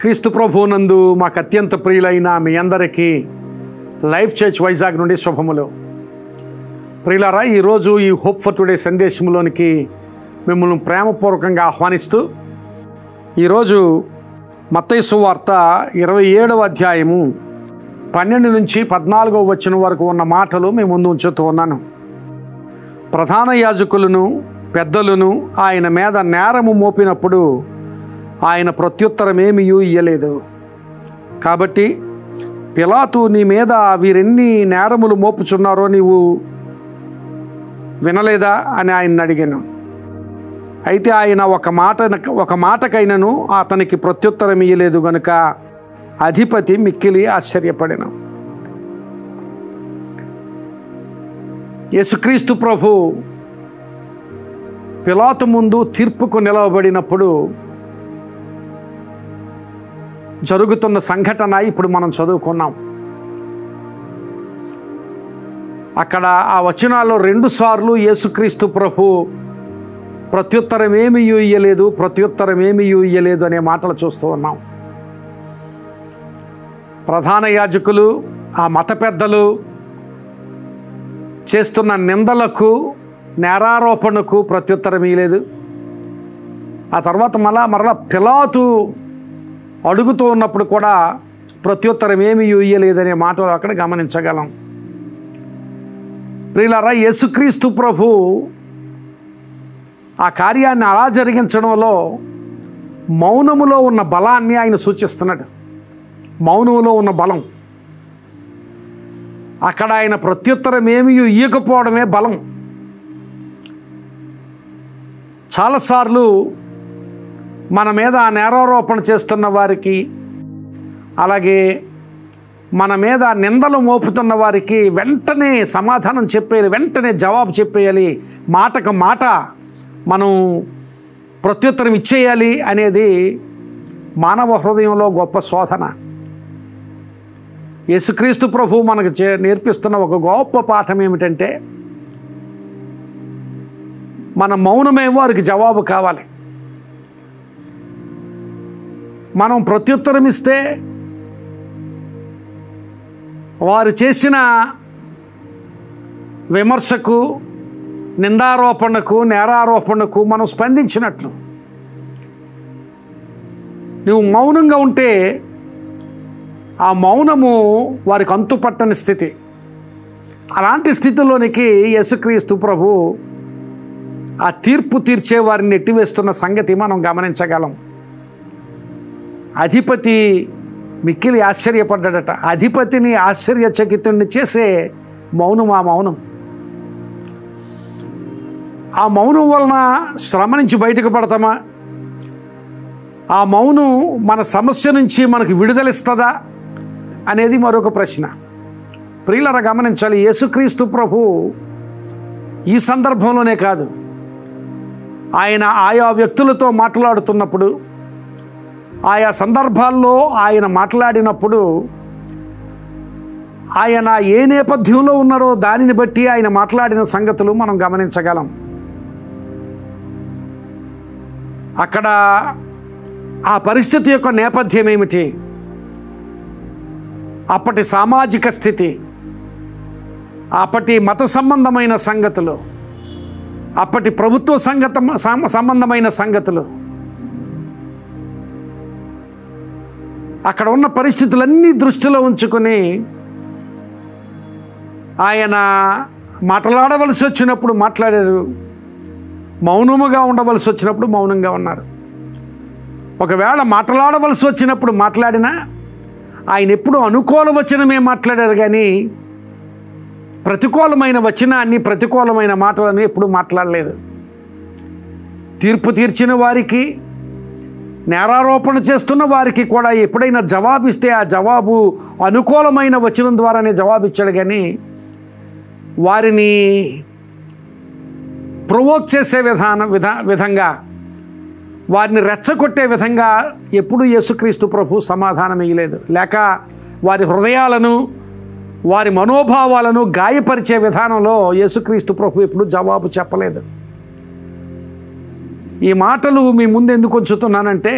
క్రీస్తు ప్రభువునందు మాకు అత్యంత ప్రియులైన మీ అందరికీ లైఫ్ చర్చ్ వైజాగ్ నుండి శుభములు. ప్రియులారా, ఈరోజు ఈ హోప్ ఫర్ టుడే సందేశంలోనికి మిమ్మల్ని ప్రేమపూర్వకంగా ఆహ్వానిస్తూ ఈరోజు మత్తయి సువార్త 27వ అధ్యాయము 12 నుంచి 14వ వచనం వరకు ఉన్న మాటలు మీ ముందు ఉంచుతూ ఉన్నాను. ప్రధాన యాజకులను పెద్దలను ఆయన మీద నేరము మోపినప్పుడు ఆయన ప్రత్యుత్తరమేమీ ఇయ్యలేదు. కాబట్టి పిలాతు, నీ మీద వీరెన్ని నేరములు మోపుచున్నారో నీవు వినలేదా అని ఆయన అడిగాను. అయితే ఆయన ఒక మాటకైనను అతనికి ప్రత్యుత్తరం ఇయ్యలేదు గనుక అధిపతి మిక్కిలి ఆశ్చర్యపడెను. యేసుక్రీస్తు ప్రభు పిలాతు ముందు తీర్పుకు నిలవబడినప్పుడు జరుగుతున్న సంఘటన ఇప్పుడు మనం చదువుకున్నాం. అక్కడ ఆ వచనాల్లో 2 సార్లు యేసుక్రీస్తు ప్రభు ప్రత్యుత్తరం ఏమీ ఇయ్యలేదు అనే మాటలు చూస్తూ ఉన్నాం. ప్రధాన యాజకులు, ఆ మత పెద్దలు చేస్తున్న నిందలకు, నేరారోపణకు ప్రత్యుత్తరం ఇయ్యలేదు. ఆ తర్వాత మరలా పిలాతు అడుగుతూ ఉన్నప్పుడు కూడా ప్రత్యుత్తరం ఏమీ ఇయ్యలేదనే మాటలు అక్కడ గమనించగలం. ప్రియులారా, యేసుక్రీస్తు ప్రభు ఆ కార్యాన్ని అలా జరిగించడంలో మౌనములో ఉన్న బలాన్ని ఆయన సూచిస్తున్నాడు. మౌనములో ఉన్న బలం, అక్కడ ఆయన ప్రత్యుత్తరం ఏమీ ఇయ్యకపోవడమే బలం. చాలాసార్లు మన మీద నేరారోపణ చేస్తున్న వారికి, అలాగే మన మీద నిందలు మోపుతున్న వారికి వెంటనే సమాధానం చెప్పేయాలి, వెంటనే జవాబు చెప్పేయాలి, మాటకు మాట మనం ప్రత్యుత్తరం ఇచ్చేయాలి అనేది మానవ హృదయంలో గొప్ప శోధన. యేసుక్రీస్తు ప్రభు మనకు నేర్పిస్తున్న ఒక గొప్ప పాఠం ఏమిటంటే, మన మౌనమే వారికి జవాబు కావాలి. మనం ప్రత్యుత్తరం ఇస్తే వారు చేసిన విమర్శకు, నిందారోపణకు, నేరారోపణకు మనం స్పందించినట్లు. నువ్వు మౌనంగా ఉంటే ఆ మౌనము వారికి అంతుపట్టని స్థితి. అలాంటి స్థితిలోనికి యేసుక్రీస్తు ప్రభు ఆ తీర్పు తీర్చే వారిని నెట్టివేస్తున్న సంగతి మనం గమనించగలం. అధిపతి మిక్కిలి ఆశ్చర్యపడ్డాడట. అధిపతిని ఆశ్చర్యచకితుడిని చేసే మౌనం ఆ మౌనం. ఆ మౌనం వలన శ్రమ నుంచి బయటకు పడతామా? ఆ మౌనం మన సమస్య నుంచి మనకు విడుదలిస్తుందా అనేది మరొక ప్రశ్న. ప్రియులారా, గమనించాలి, యేసుక్రీస్తు ప్రభు ఈ సందర్భంలోనే కాదు, ఆయన ఆయా వ్యక్తులతో మాట్లాడుతున్నప్పుడు, ఆయా సందర్భాల్లో ఆయన మాట్లాడినప్పుడు ఆయన ఏ నేపథ్యంలో ఉన్నారో దానిని బట్టి ఆయన మాట్లాడిన సంగతులు మనం గమనించగలం. అక్కడ ఆ పరిస్థితి యొక్క నేపథ్యం ఏమిటి, అప్పటి సామాజిక స్థితి, అప్పటి మత సంబంధమైన సంగతులు, అప్పటి ప్రభుత్వ సంబంధమైన సంగతులు, అక్కడ ఉన్న పరిస్థితులన్నీ దృష్టిలో ఉంచుకొని ఆయన మాట్లాడవలసి వచ్చినప్పుడు మాట్లాడారు, మౌనముగా ఉండవలసి వచ్చినప్పుడు మౌనంగా ఉన్నారు. ఒకవేళ మాట్లాడవలసి వచ్చినప్పుడు మాట్లాడినా ఆయన ఎప్పుడు అనుకూల వచనమే మాట్లాడారు, కానీ ప్రతికూలమైన వచనాన్ని, ప్రతికూలమైన మాటలను ఎప్పుడు మాట్లాడలేదు. తీర్పు తీర్చిన వారికి, నేరారోపణ చేస్తున్న వారికి కూడా ఎప్పుడైనా జవాబిస్తే ఆ జవాబు అనుకూలమైన వచనం ద్వారానే జవాబిచ్చాడు, కానీ వారిని ప్రొవోక్ చేసే విధంగా, వారిని రెచ్చగొట్టే విధంగా ఎప్పుడు యేసుక్రీస్తు ప్రభు సమాధానం ఇయ్యలేదు. లేక వారి హృదయాలను, వారి మనోభావాలను గాయపరిచే విధానంలో యేసుక్రీస్తు ప్రభు ఎప్పుడు జవాబు చెప్పలేదు. ఈ మాటలు మీ ముందు ఎందుకు ఉంచుతున్నానంటే,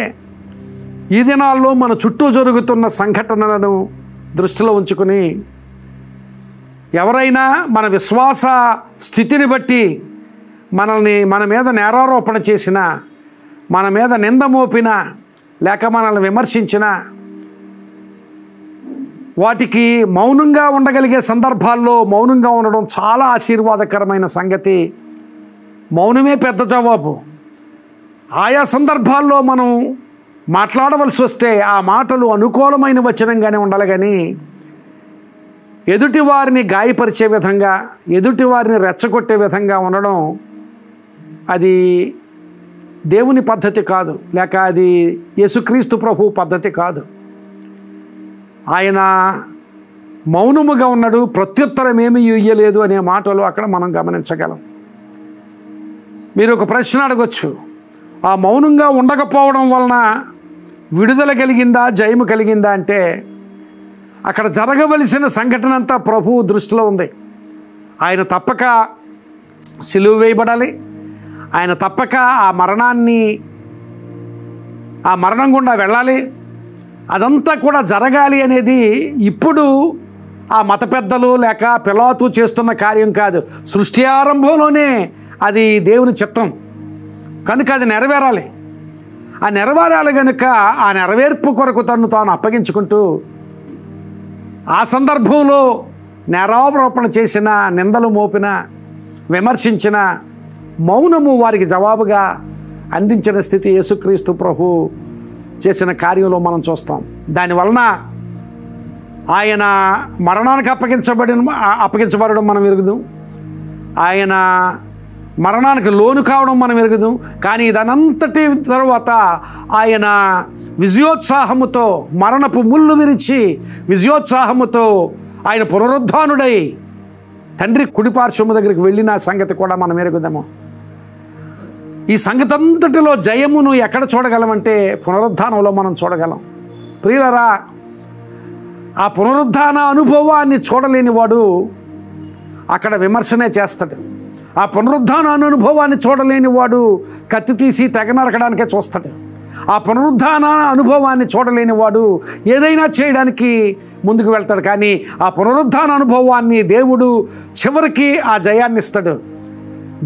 ఈ దినాల్లో మన చుట్టూ జరుగుతున్న సంఘటనలను దృష్టిలో ఉంచుకుని ఎవరైనా మన విశ్వాస స్థితిని బట్టి మన మీద నేరారోపణ చేసిన, మన మీద నింద మోపిన, లేక మనల్ని విమర్శించిన, వాటికి మౌనంగా ఉండగలిగే సందర్భాల్లో మౌనంగా ఉండడం చాలా ఆశీర్వాదకరమైన సంగతి. మౌనమే పెద్ద జవాబు. ఆయా సందర్భాల్లో మనం మాట్లాడవలసి వస్తే ఆ మాటలు అనుకూలమైన వచనంగానే ఉండాలి, కానీ ఎదుటి వారిని గాయపరిచే విధంగా, ఎదుటి వారిని రెచ్చగొట్టే విధంగా ఉండడం అది దేవుని పద్ధతి కాదు, లేక అది యేసుక్రీస్తు ప్రభు పద్ధతి కాదు. ఆయన మౌనముగా ఉన్నాడు, ప్రత్యుత్తరం ఏమీ ఇయ్యలేదు అనే మాటలు అక్కడ మనం గమనించగలం. మీరు ఒక ప్రశ్న అడగొచ్చు, ఆ మౌనంగా ఉండకపోవడం వలన విడుదల కలిగిందా, జయము కలిగిందా అంటే అక్కడ జరగవలసిన సంఘటన అంతా ప్రభువు దృష్టిలో ఉంది. ఆయన తప్పక సిలువ వేయబడాలి, ఆయన తప్పక ఆ మరణం గుండా వెళ్ళాలి, అదంతా కూడా జరగాలి అనేది ఇప్పుడు ఆ మత పెద్దలు లేక పిలాతు చేస్తున్న కార్యం కాదు. సృష్టి ఆరంభంలోనే అది దేవుని చిత్తం కనుక అది నెరవేరాలి. ఆ నెరవేరాలి కనుక ఆ నెరవేర్పు కొరకు తాను అప్పగించుకుంటూ ఆ సందర్భంలో నేరారోపణ చేసిన, నిందలు మోపిన, విమర్శించిన మౌనము వారికి జవాబుగా అందించిన స్థితి యేసుక్రీస్తు ప్రభు చేసిన కార్యంలో మనం చూస్తాం. దానివలన ఆయన మరణానికి అప్పగించబడడం మనం ఎరుగుదాం, ఆయన మరణానికి లోను కావడం మనం ఎరుగుదాం. కానీ దానంతటి తరువాత ఆయన విజయోత్సాహముతో, మరణపు ముళ్ళు విరిచి విజయోత్సాహముతో ఆయన పునరుద్ధానుడై తండ్రి కుడిపార్శ్వము దగ్గరికి వెళ్ళిన సంగతి కూడా మనం ఎరుగుదాము. ఈ సంగతి అంతటిలో జయమును ఎక్కడ చూడగలమంటే పునరుద్ధానంలో మనం చూడగలం. ప్రియులరా, ఆ పునరుద్ధాన అనుభవాన్ని చూడలేని వాడు అక్కడ విమర్శనే చేస్తాడు. ఆ పునరుద్ధాన అనుభవాన్ని చూడలేని వాడు కత్తి తీసి తెగ నరకడానికే చూస్తాడు. ఆ పునరుద్ధాన అనుభవాన్ని చూడలేని వాడు ఏదైనా చేయడానికి ముందుకు వెళ్తాడు. కానీ ఆ పునరుద్ధాన అనుభవాన్ని దేవుడు చివరికి ఆ జయాన్ని ఇస్తాడు.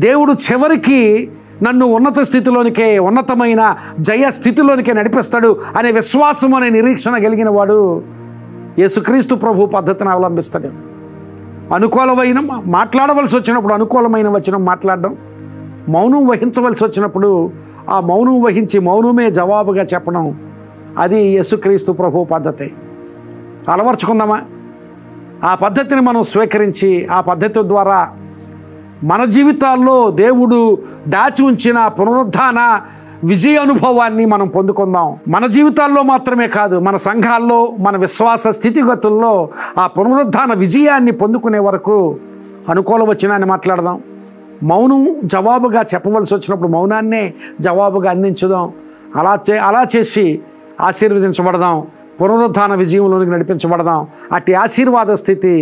దేవుడు చివరికి నన్ను ఉన్నత స్థితిలోనికే, ఉన్నతమైన జయ స్థితిలోనికే నడిపిస్తాడు అనే విశ్వాసం, అనే నిరీక్షణ కలిగిన వాడు యేసుక్రీస్తు ప్రభు పద్ధతిని అవలంబిస్తాడు. అనుకూలమైన మాట్లాడవలసి వచ్చినప్పుడు అనుకూలమైన వచనం మాట్లాడడం, మౌనం వహించవలసి వచ్చినప్పుడు ఆ మౌనం వహించి మౌనమే జవాబుగా చెప్పడం, అది యేసుక్రీస్తు ప్రభు పద్ధతి. అలవర్చుకుందామా? ఆ పద్ధతిని మనం స్వీకరించి ఆ పద్ధతి ద్వారా మన జీవితాల్లో దేవుడు దాచి ఉంచిన పునరుద్ధాన విజయ అనుభవాన్ని మనం పొందుకుందాం. మన జీవితాల్లో మాత్రమే కాదు, మన సంఘాల్లో, మన విశ్వాస స్థితిగతుల్లో ఆ పునరుద్ధాన విజయాన్ని పొందుకునే వరకు అనుకూల వచనాన్ని మాట్లాడదాం. మౌనం జవాబుగా చెప్పవలసి వచ్చినప్పుడు మౌనాన్నే జవాబుగా అందించుదాం. అలా చేసి ఆశీర్వదించబడదాం, పునరుద్ధాన విజయంలోనికి నడిపించబడదాం. అట్టి ఆశీర్వాద స్థితి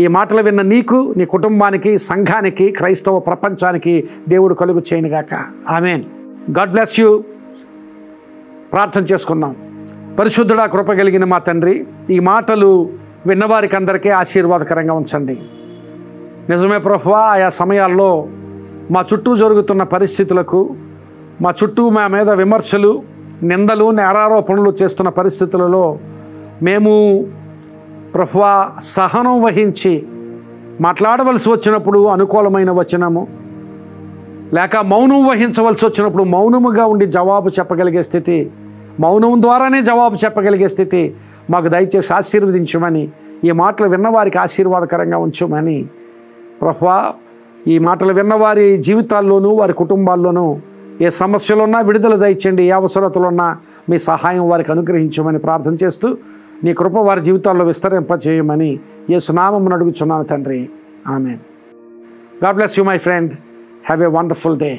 ఈ మాటలు విన్న నీకు, నీ కుటుంబానికి, సంఘానికి, క్రైస్తవ ప్రపంచానికి దేవుడు కలుగు చేయనుగాక. ఆమేన్. God bless you. ప్రార్థన చేసుకుందాం. పరిశుద్ధుడా, కృప కలిగిన మా తండ్రి, ఈ మాటలు విన్నవారికి అందరికీ ఆశీర్వాదకరంగా ఉంచండి. నిజమే ప్రభువా, ఆయా సమయాల్లో మా చుట్టూ జరుగుతున్న పరిస్థితులకు, మా చుట్టూ మా మీద విమర్శలు, నిందలు, నేరారోపణలు చేస్తున్న పరిస్థితులలో మేము ప్రభువా సహనం వహించి మాట్లాడవలసి వచ్చినప్పుడు అనుకూలమైన వచనము, లేక మౌనం వహించవలసి వచ్చినప్పుడు మౌనముగా ఉండి జవాబు చెప్పగలిగే స్థితి, మౌనం ద్వారానే జవాబు చెప్పగలిగే స్థితి మాకు దయచేసి ఆశీర్వదించమని, ఈ మాటలు విన్నవారికి ఆశీర్వాదకరంగా ఉంచమని ప్రభువా, ఈ మాటలు విన్నవారి జీవితాల్లోనూ వారి కుటుంబాల్లోనూ ఏ సమస్యలున్నా విడుదల దయచేయండి, ఏ అవసరతలున్నా మీ సహాయం వారికి అనుగ్రహించమని ప్రార్థన చేస్తూ నీ కృప వారి జీవితాల్లో విస్తరింపచేయమని యేసు నామమున అడుగుచున్నాను తండ్రి. Amen. God bless you my friend. Have a wonderful day.